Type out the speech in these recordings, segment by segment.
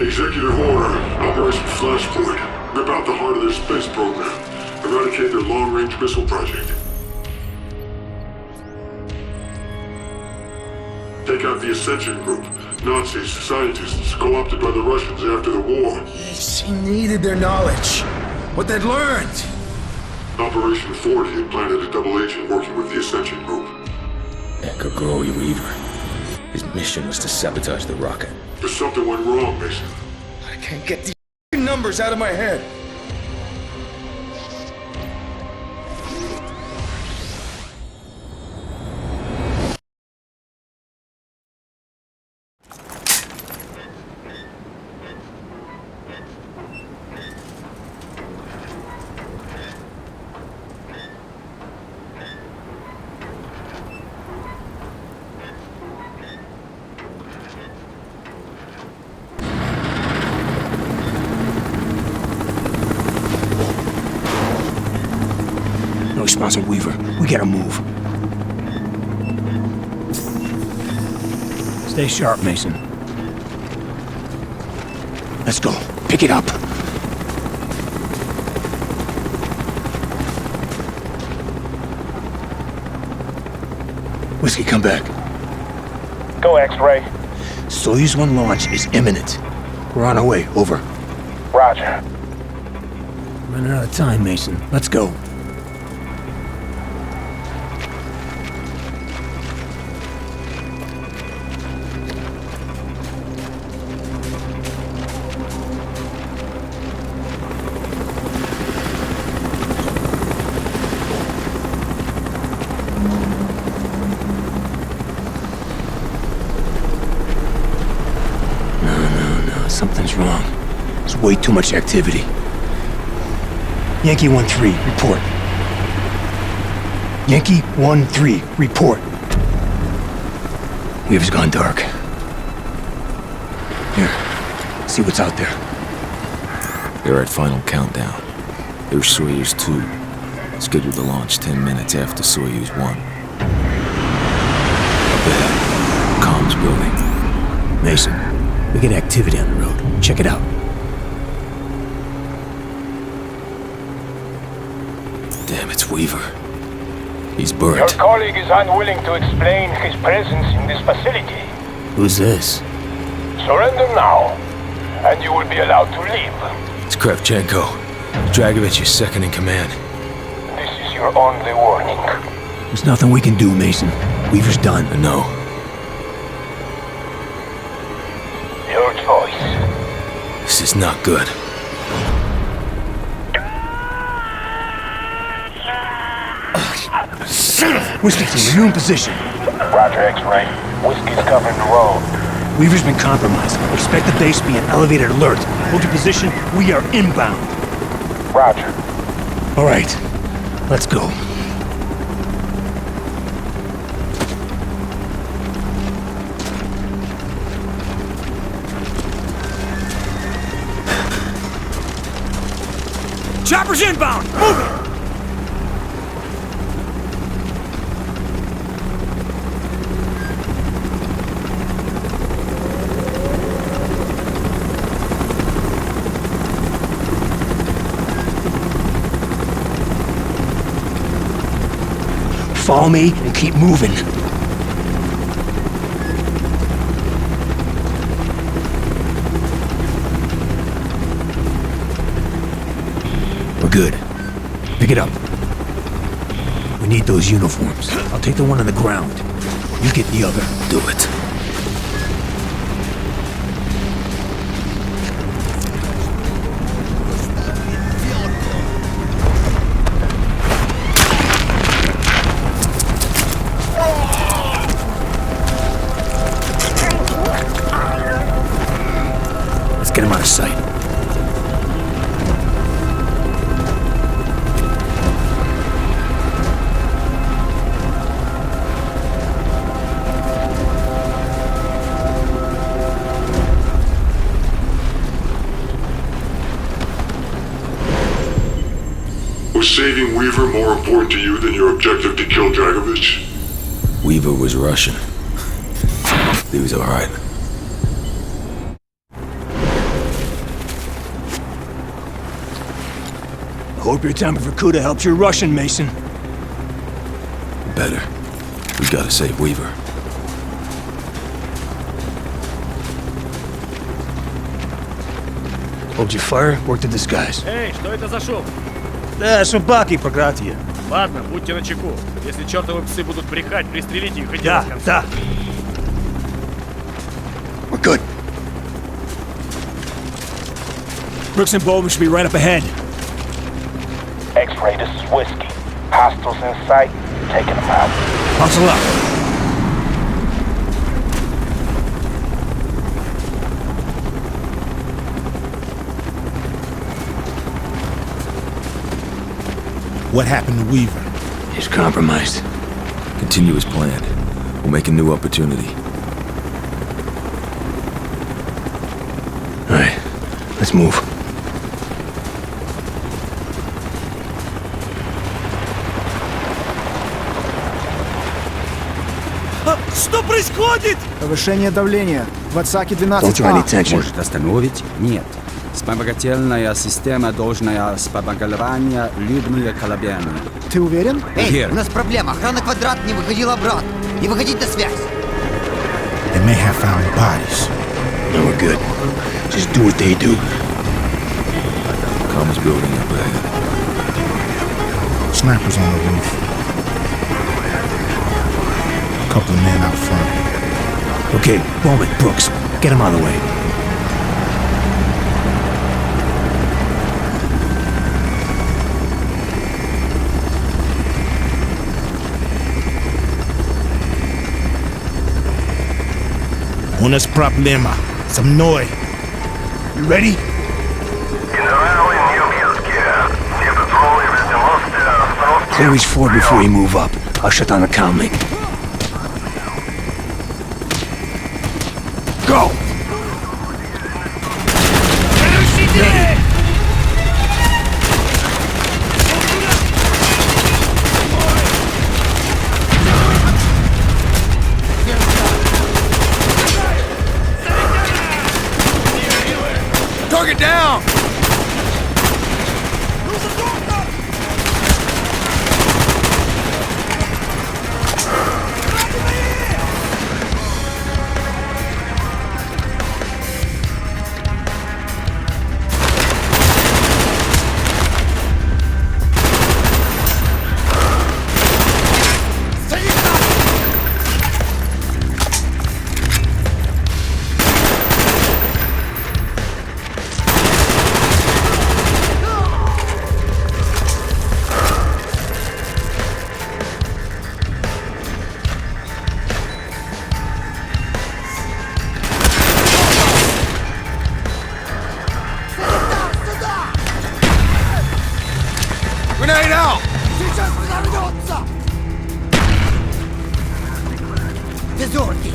Executive Order, Operation Flashpoint. Rip out the heart of their space program. Eradicate their long-range missile project. Take out the Ascension Group. Nazis, scientists, co-opted by the Russians after the war. She needed their knowledge. What they'd learned. Operation 40 had planted a double agent working with the Ascension Group. Grigori Weaver. His mission was to sabotage the rocket. But something went wrong, Mason. I can't get these numbers out of my head. No response on Weaver. We gotta move. Stay sharp, Mason. Let's go. Pick it up. Whiskey, come back. Go, X-Ray. Soyuz 1 launch is imminent. We're on our way. Over. Roger. Running out of time, Mason. Let's go. Something's wrong. There's way too much activity. Yankee 1-3, report. Yankee 1-3, report. Weaver's gone dark. Here, see what's out there. They're at final countdown. There's Soyuz 2, scheduled to launch 10 minutes after Soyuz 1. Up ahead, comms building. Mason, we get activity on the road. Check it out. Damn, it's Weaver. He's Your burnt. colleague is unwilling to explain his presence in this facility. Who's this? Surrender now, and you will be allowed to leave. It's Kravchenko. Dragovich is second in command. This is your only warning. There's nothing we can do, Mason. Weaver's done. I know. Your choice. This is not good. Whiskey team, are you in position? Roger, X-Ray. Whiskey's covering the road. Weaver's been compromised. Expect the base to be an elevated alert. Hold your position. We are inbound. Roger. All right. Let's go. Chopper's inbound! Move it! Follow me and keep moving. We're good. Pick it up. We need those uniforms. I'll take the one on the ground. You get the other. Do it. Let's get him out of sight. Was saving Weaver more important to you than your objective to kill Dragovich? Weaver was Russian. He was all right. Hope your time for Kuda helps your Russian, Mason. Better. We gotta save Weaver. Hold your fire, work the disguise. Эй, что это за шум? Да, собаки проклятые. Ладно, будьте начеку. Если чертовы псы будут брехать, пристрелите их и дело Да, с концом. да. We're good. Brooks and Bowman should be right up ahead. X-Ray, this is Whiskey. Hostiles in sight, taking them out. Hustle up. What happened to Weaver? He's compromised. Continue as planned. We'll make a new opportunity. All right, let's move. Что происходит? Повышение давления. В Ватсаке Don't 12 draw any attention. Может остановить? Нет. Вспомогательная система должна вспомогательная любые колебания. Ты уверен? Эй, Here. у нас проблема. Охрана квадрат не выходила обратно. Не выходить на связь. They may have found bodies. No, we're good. Just do what they do. Comms building up ahead. Snipers on the roof. A couple of men out front. Okay, Bowman, Brooks, get him out of the way. У нас проблема. Со мной. You ready? Clear each floor before you move up. I'll shut down the comm link. Go! Target down! Grenade out! Сейчас взорвется! Дозорки!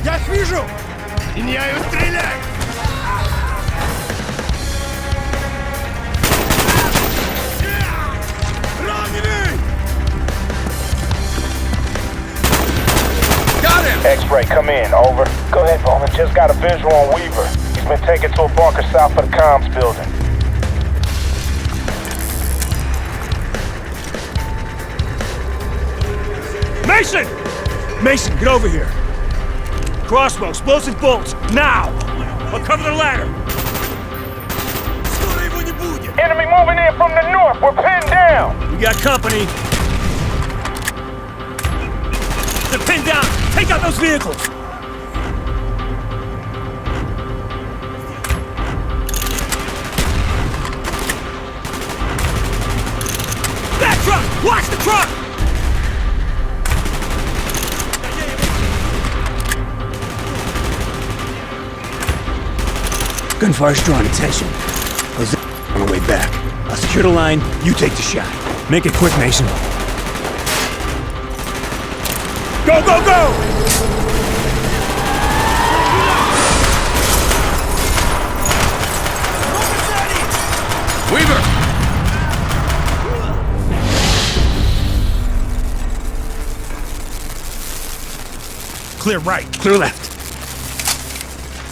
Я их вижу! Меняю стрелять! Got him! X-Ray, come in, over. Go ahead, Bowman. Just got a visual on Weaver. He's been taken to a bunker south of the comms building. Mason! Mason, get over here. Crossbow, explosive bolts, now! I'll cover the ladder. Enemy moving in from the north. We're pinned down. We got company. They're pinned down. Take out those vehicles. That truck! Watch the truck! Gunfire's drawing attention. Jose on the way back. I'll secure the line, you take the shot. Make it quick, Mason. Go, go, go! Weaver! Clear right. Clear left.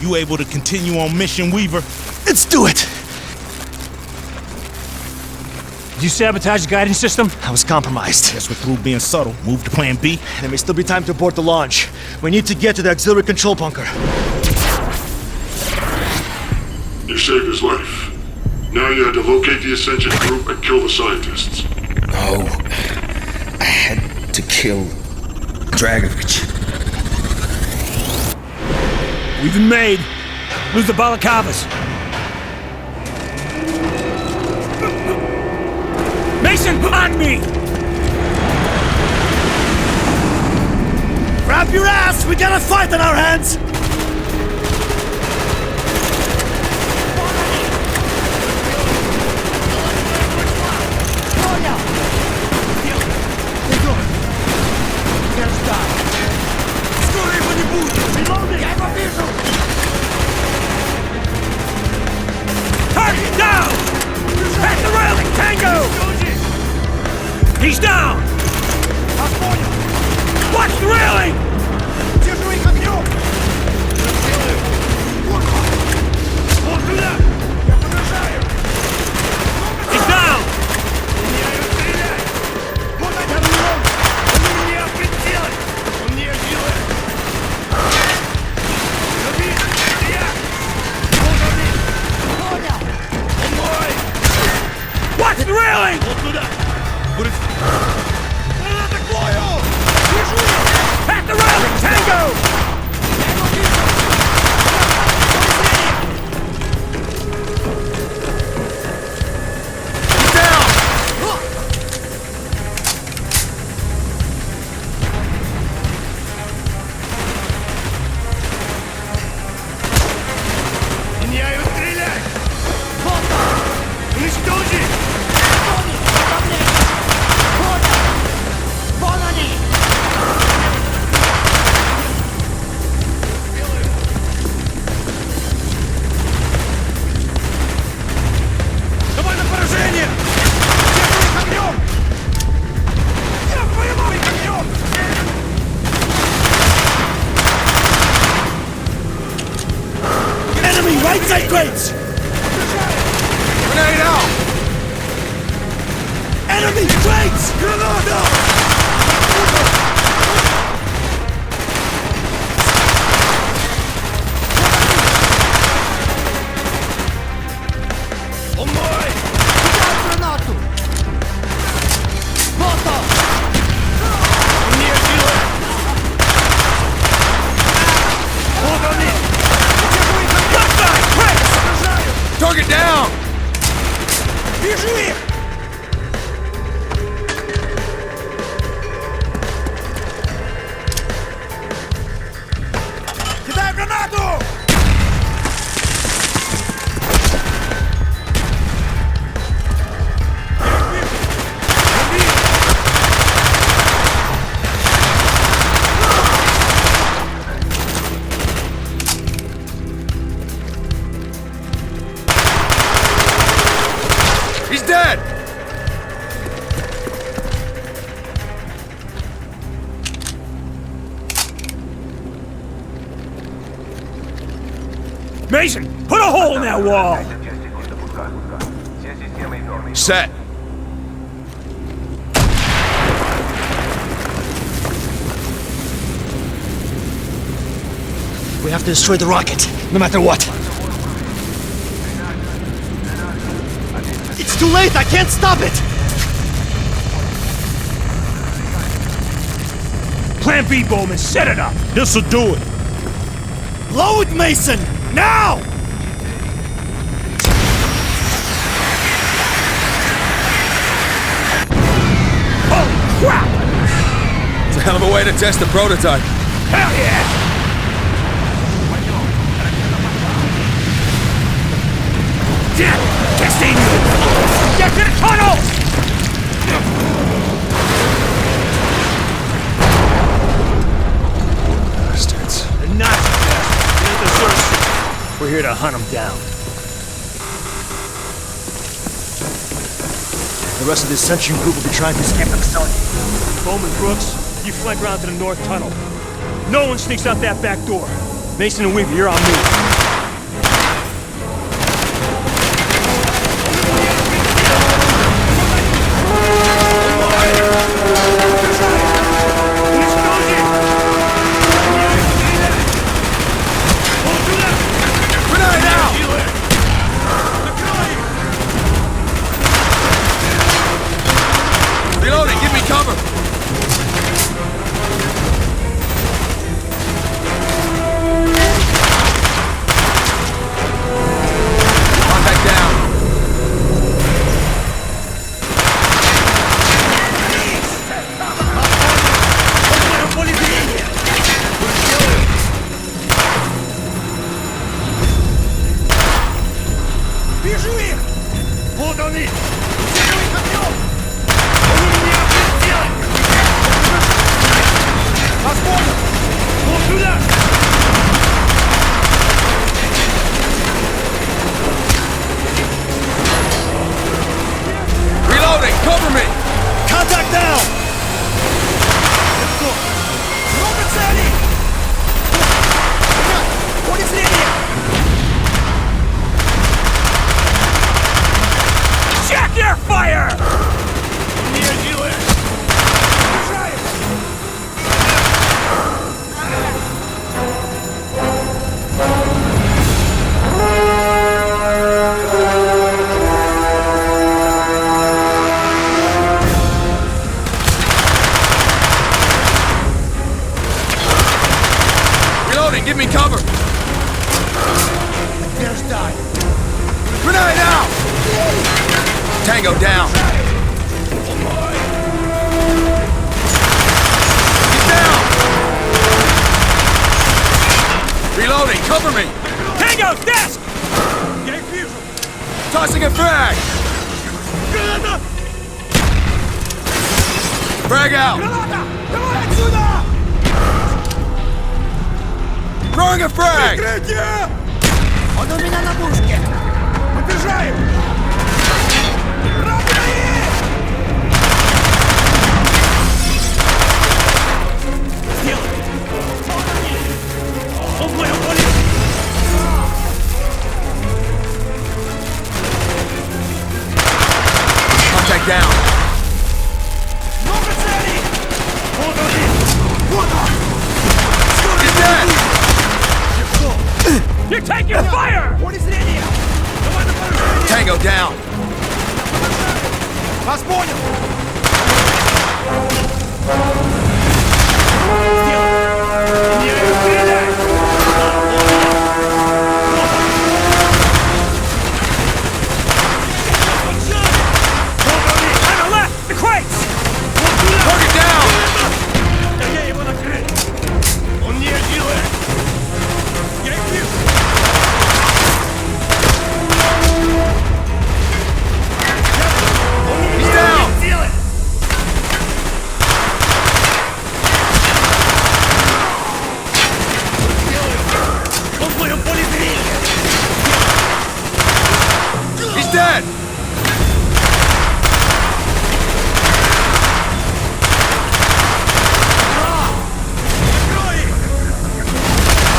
You able to continue on mission, Weaver? Let's do it! Did you sabotage the guidance system? I was compromised. Guess we're through being subtle. Move to plan B. There may still be time to abort the launch. We need to get to the auxiliary control bunker. You saved his life. Now you had to locate the Ascension group and kill the scientists. No. I had to kill Dragovich. We've been made. Lose the Balaclavas. Mason, on me! Grab your ass! We got a fight on our hands! Target down! At the railing, Tango! He's down! Watch the railing! He's down! Watch the railing! At the railing, Tango! Right side crates! Grenade out! Enemy crates! Grenade! Target down! Вижу их! Кидай гранату! He's dead! Mason, put a hole in that wall! Set. We have to destroy the rocket, no matter what. It's too late, I can't stop it! Plan B, Bowman, set it up! This'll do it. Blow it, Mason! Now! Holy crap! It's a hell of a way to test the prototype. Hell yeah! Testing! Get to the tunnel! Bastards. The Nazi bastard. They deserve it. We're here to hunt them down. The rest of the Ascension group will be trying to escape the facility. Bowman, Brooks, you flank around to the north tunnel. No one sneaks out that back door. Mason and Weaver, you're on me. Reloading, give me cover! Contact down. Вижу их! Вот они! Вот сюда! Reloading, cover me! Contact down! Много целей! Поле зрения! Check your fire! Не делай! Бежаем! Reloading, give me cover! Grenade out! Tango down! Get down! Reloading, cover me! Tango, desk! Я их вижу! Tossing a frag! Граната! Frag out! Граната! Давай отсюда! Throwing a frag! Прикрытие! Он у меня на пушке! Побежаем! Раненые! Сделай! Он в моем поле! Contact down! Много целей! Вот они! Вот он! Get dead! You're taking fire! Поле зрения! Давай на поражение! Tango down! Вас понял! Не стреляй! Target down! Я его накрыл! Он не делает! Я их вижу! He's down! Делай! Он в моем поле зрения! He's dead! Открой их!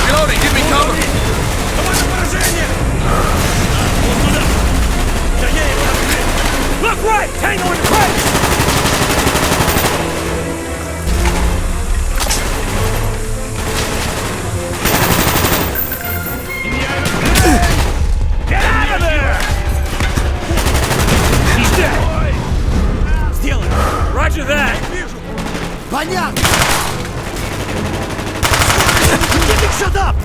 Reloading, give me cover! Давай на поражение! Вот туда! Да я его накрыл! Look right! Tango in place! Get out of there! He's dead! Сделай! Roger that! Понятно! Get it shut up!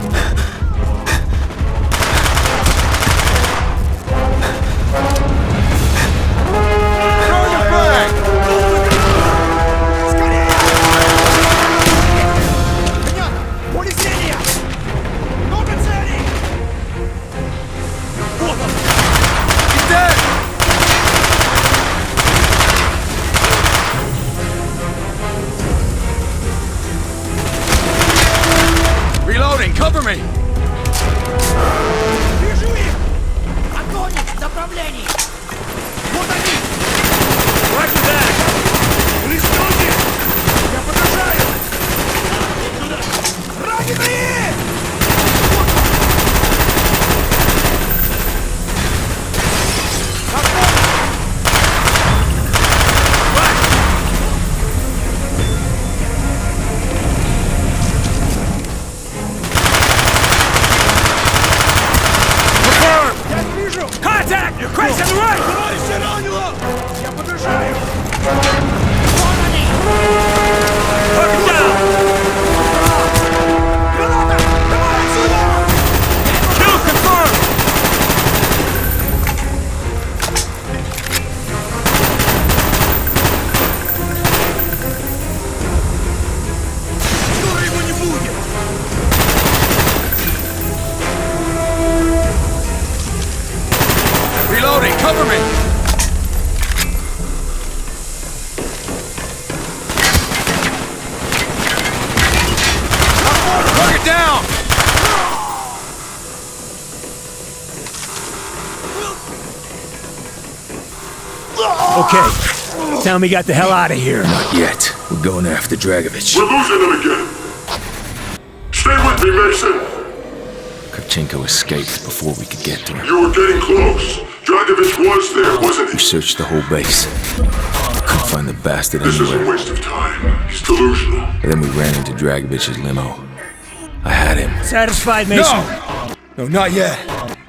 Throwing a frag! Скорее! Понятно! Поле зрения! Много целей! Вот он! He's dead! Reloading, cover me! Вижу их! Огонь! Направлений! Вот они! Roger that! Пристойте! Я подражаю! Туда! You're crazy on the right! Я подражаю! Target down! Kill confirmed! Скоро его не будет! Reloading, cover me! Target down! Okay. Tell me got the hell out of here. Not yet. We're going after Dragovich. We're losing them again. Stay with me, Mason. Kravchenko escaped before we could get to him. You were getting close. Dragovich was there, wasn't We he? searched the whole base. Couldn't find the bastard This is a anywhere. waste of time. He's delusional. And then we ran into Dragovich's limo. I had him. Satisfied, Mason? No! No, not yet.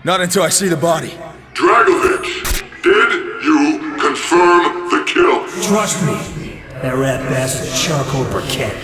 Not until I see the body. Dragovich, did you confirm the kill? Trust me. That rat bastard charcoal briquette